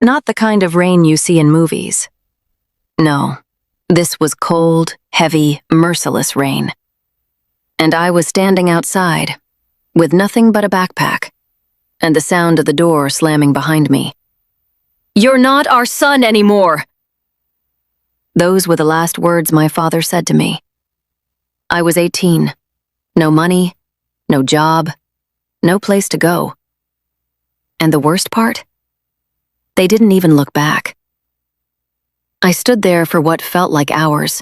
Not the kind of rain you see in movies. No, this was cold, heavy, merciless rain. And I was standing outside, with nothing but a backpack, and the sound of the door slamming behind me. "You're not our son anymore!" Those were the last words my father said to me. I was 18. No money, no job, no place to go. And the worst part? They didn't even look back. I stood there for what felt like hours,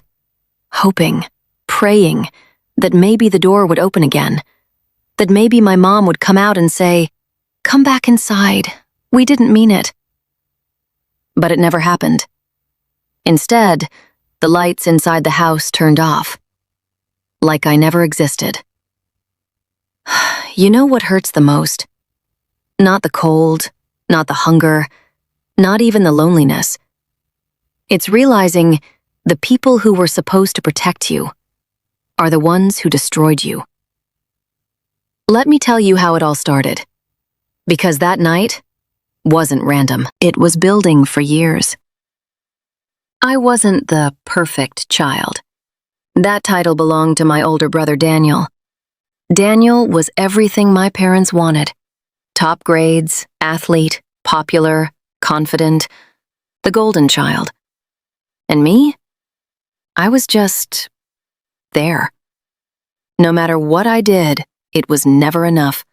hoping, praying that maybe the door would open again, that maybe my mom would come out and say, "Come back inside, we didn't mean it." But it never happened. Instead, the lights inside the house turned off, like I never existed. You know what hurts the most? Not the cold, not the hunger, not even the loneliness. It's realizing the people who were supposed to protect you are the ones who destroyed you. Let me tell you how it all started. Because that night wasn't random. It was building for years. I wasn't the perfect child. That title belonged to my older brother Daniel. Daniel was everything my parents wanted. Top grades, athlete, popular, confident, the golden child. And me? I was just there. No matter what I did, it was never enough.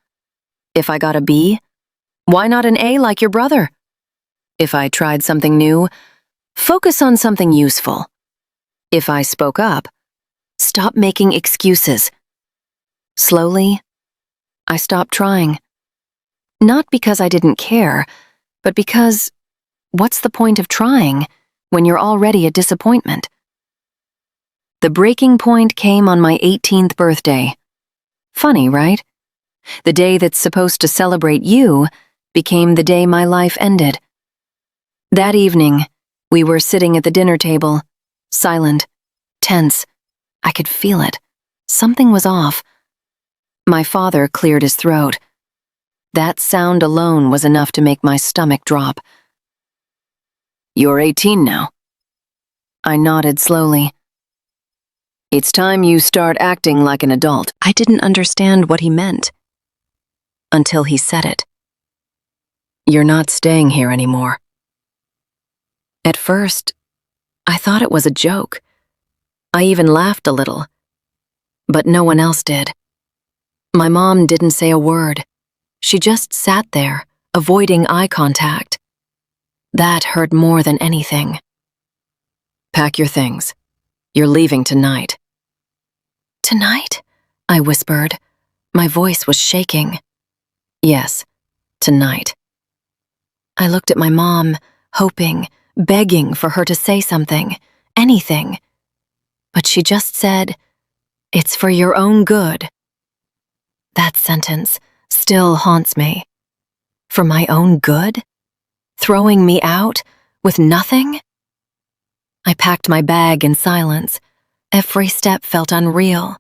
If I got a B, why not an A like your brother? If I tried something new, focus on something useful. If I spoke up, stop making excuses. Slowly, I stopped trying. Not because I didn't care, but because what's the point of trying when you're already a disappointment? The breaking point came on my 18th birthday. Funny, right? The day that's supposed to celebrate you became the day my life ended. That evening, we were sitting at the dinner table, silent, tense. I could feel it. Something was off. My father cleared his throat. That sound alone was enough to make my stomach drop. "You're 18 now." I nodded slowly. "It's time you start acting like an adult." I didn't understand what he meant until he said it. "You're not staying here anymore." At first, I thought it was a joke. I even laughed a little, but no one else did. My mom didn't say a word. She just sat there, avoiding eye contact. That hurt more than anything. "Pack your things. You're leaving tonight." "Tonight?" I whispered. My voice was shaking. "Yes, tonight." I looked at my mom, hoping, begging for her to say something, anything. But she just said, "It's for your own good." That sentence still haunts me. For my own good? Throwing me out with nothing? I packed my bag in silence. Every step felt unreal,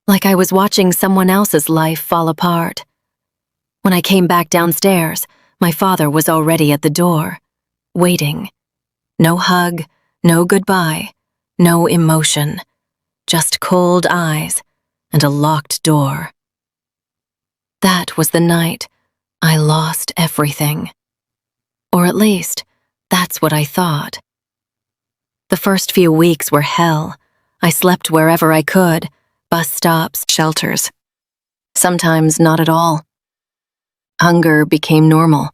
like I was watching someone else's life fall apart. When I came back downstairs, my father was already at the door, waiting. No hug, no goodbye, no emotion, just cold eyes and a locked door. That was the night I lost everything. Or at least, that's what I thought. The first few weeks were hell. I slept wherever I could, bus stops, shelters. Sometimes not at all. Hunger became normal.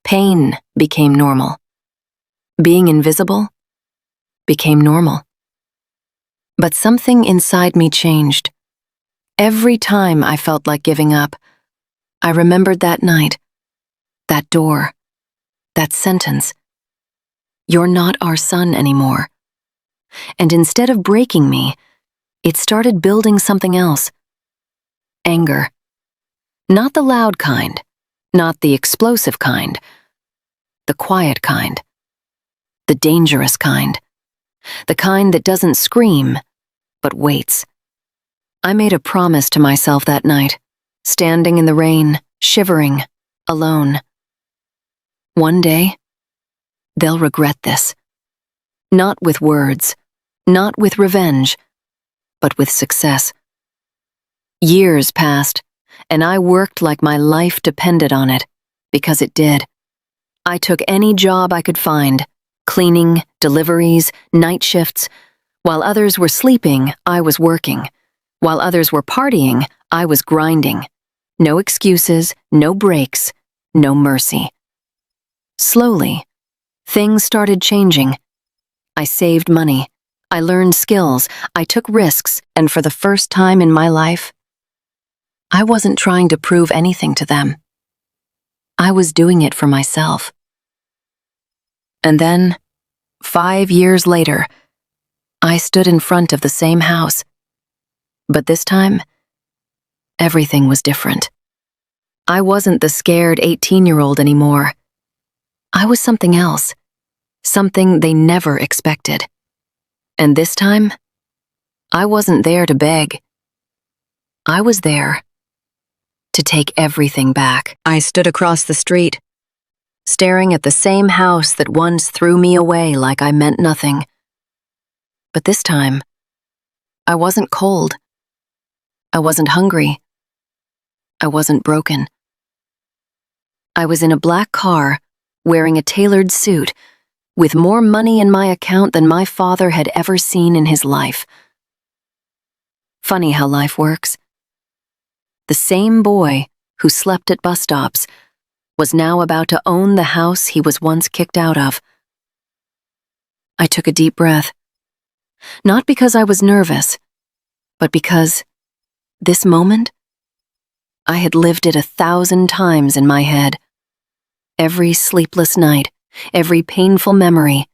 Pain became normal. Being invisible became normal. But something inside me changed. Every time I felt like giving up, I remembered that night, that door, that sentence. "You're not our son anymore." And instead of breaking me, it started building something else. Anger. Not the loud kind, not the explosive kind, the quiet kind, the dangerous kind, the kind that doesn't scream, but waits. I made a promise to myself that night, standing in the rain, shivering, alone. One day, They'll regret this. Not with words, not with revenge, but with success. Years passed, and I worked like my life depended on it, because it did. I took any job I could find, cleaning, deliveries, night shifts. While others were sleeping, I was working. While others were partying, I was grinding. No excuses, no breaks, no mercy. Slowly, things started changing. I saved money. I learned skills. I took risks, and for the first time in my life, I wasn't trying to prove anything to them. I was doing it for myself. And then, 5 years later, I stood in front of the same house. But this time, everything was different. I wasn't the scared 18-year-old anymore. I was something else, something they never expected. And this time, I wasn't there to beg. I was there to take everything back. I stood across the street, staring at the same house that once threw me away like I meant nothing. But this time, I wasn't cold. I wasn't hungry. I wasn't broken. I was in a black car, wearing a tailored suit, with more money in my account than my father had ever seen in his life. Funny how life works. The same boy who slept at bus stops was now about to own the house he was once kicked out of. I took a deep breath. Not because I was nervous, but because this moment, I had lived it 1,000 times in my head. Every sleepless night, every painful memory,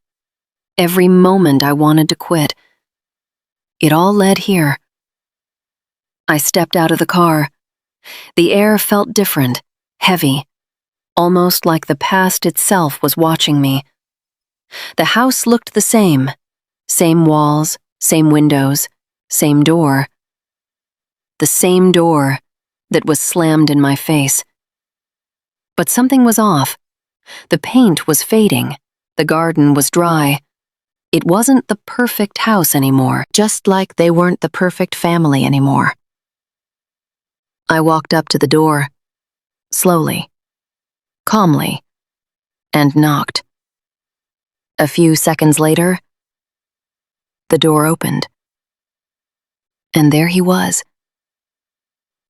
every moment I wanted to quit. It all led here. I stepped out of the car. The air felt different, heavy, almost like the past itself was watching me. The house looked the same walls, same windows, same door. The same door that was slammed in my face. But something was off. The paint was fading. The garden was dry. It wasn't the perfect house anymore, just like they weren't the perfect family anymore. I walked up to the door, slowly, calmly, and knocked. A few seconds later, the door opened. And there he was.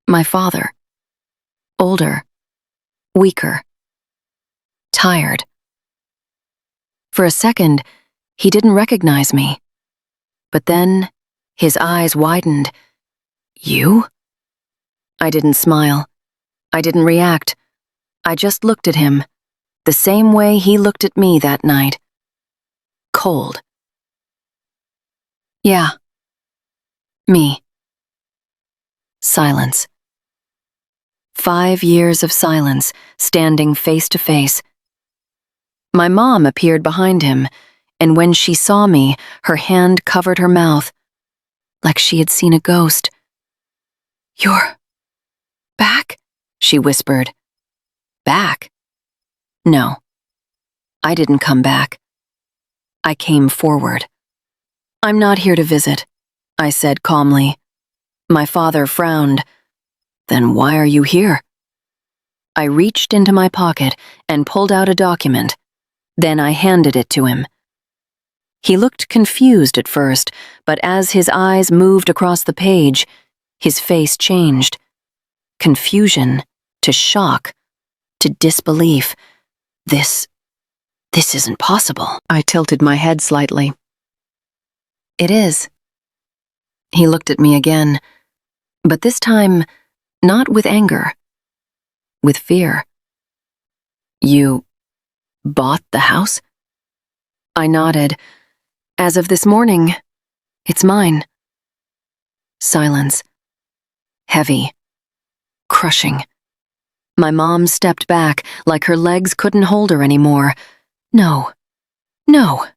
My father. Older. Weaker. Tired. For a second, he didn't recognize me. But then, his eyes widened. You? I didn't smile. I didn't react. I just looked at him, the same way he looked at me that night. Cold. Yeah. Me. Silence. 5 years of silence, standing face to face. My mom appeared behind him, and when she saw me, her hand covered her mouth, like she had seen a ghost. "You're back?" she whispered. Back? No. I didn't come back. I came forward. "I'm not here to visit," I said calmly. My father frowned. "Then why are you here?" I reached into my pocket and pulled out a document. Then I handed it to him. He looked confused at first, but as his eyes moved across the page, his face changed. Confusion to shock to disbelief. This isn't possible." I tilted my head slightly. "It is." He looked at me again, but this time, not with anger, with fear. "You bought the house?" I nodded. "As of this morning, it's mine." Silence. Heavy. Crushing. My mom stepped back like her legs couldn't hold her anymore. No. No.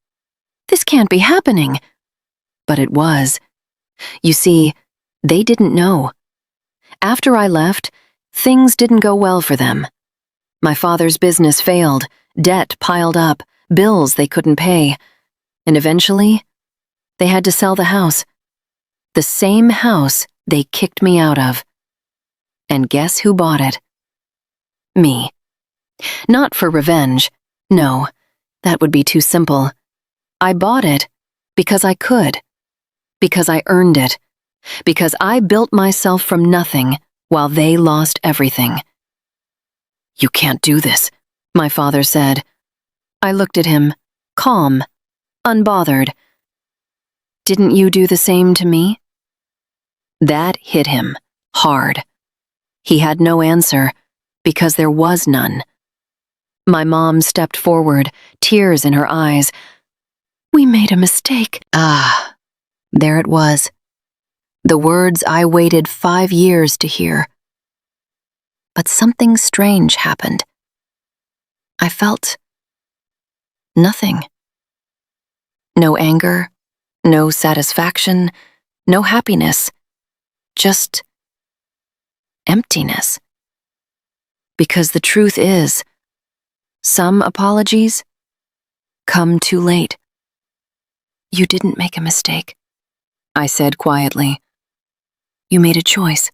This can't be happening. But it was. You see, they didn't know. After I left, things didn't go well for them. My father's business failed, debt piled up, bills they couldn't pay, and eventually, they had to sell the house. The same house they kicked me out of. And guess who bought it? Me. Not for revenge. No, that would be too simple. I bought it because I could. Because I earned it. Because I built myself from nothing while they lost everything. "You can't do this," my father said. I looked at him, calm, unbothered. "Didn't you do the same to me?" That hit him, hard. He had no answer, because there was none. My mom stepped forward, tears in her eyes. "We made a mistake." Ah, there it was. The words I waited 5 years to hear. But something strange happened. I felt nothing. No anger, no satisfaction, no happiness, just emptiness. Because the truth is, some apologies come too late. "You didn't make a mistake," I said quietly. "You made a choice."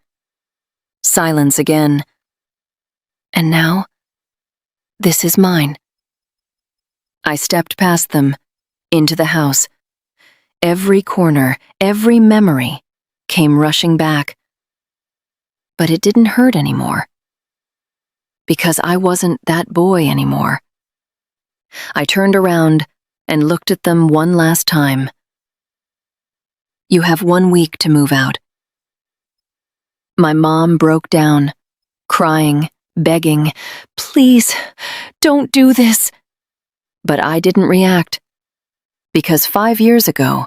Silence again. "And now, this is mine." I stepped past them, into the house. Every corner, every memory came rushing back. But it didn't hurt anymore. Because I wasn't that boy anymore. I turned around and looked at them one last time. "You have 1 week to move out." My mom broke down, crying, begging, "Please, don't do this." But I didn't react. Because 5 years ago,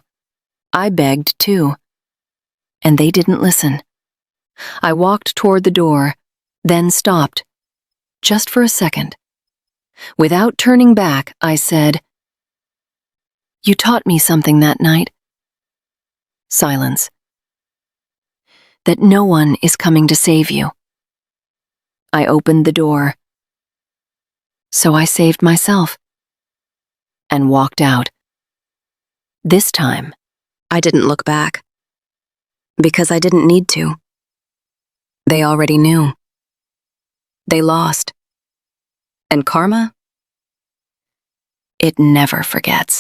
I begged too. And they didn't listen. I walked toward the door, then stopped, just for a second. Without turning back, I said, "You taught me something that night." Silence. That no one is coming to save you. I opened the door. So I saved myself. And walked out. This time, I didn't look back. Because I didn't need to. They already knew. They lost. And karma? It never forgets.